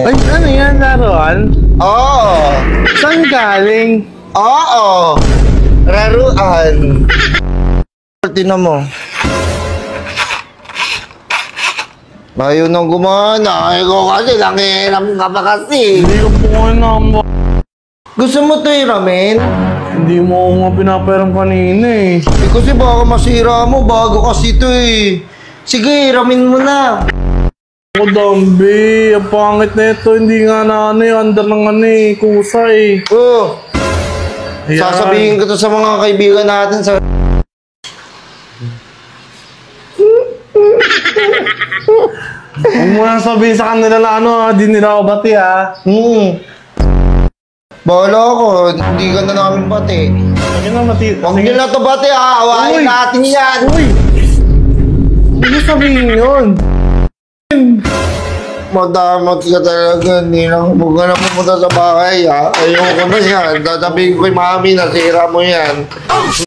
Ay, ano yan, laruan? Oo. Saan galing? Oo. Laruan. Tingnan mo. Ayaw nang gumana. Ikaw kasi nangihiram ka pa kasi. Hindi ko po kayo namba. Gusto mo to ramen? Hindi mo ako nga pinaparam kanina eh. Kasi baka masira mo. Bago kasi to eh. Sige, ramen mo na. Ako, Dambi. Ang pangit na ito. Hindi nga na ano eh. Under ng ano eh. Kusa eh. Oh. Ayan. Sasabihin ko to sa mga kaibigan natin sa... Huwag mo nang sabihin sa kanila na ano ha. Di nila ako bati ha. Bahala ko. Hindi ka na namin bati. Sige na, mati. Huwag nyo na to bati ha. Awahin Uy. natin yan. Uy! Hindi mo sabihin yun. Madamot ka talaga. Hindi na huwag ka na pumunta sa bahay ha. Ayoko na yan. Tatabihin ko kay mami na sira mo yan.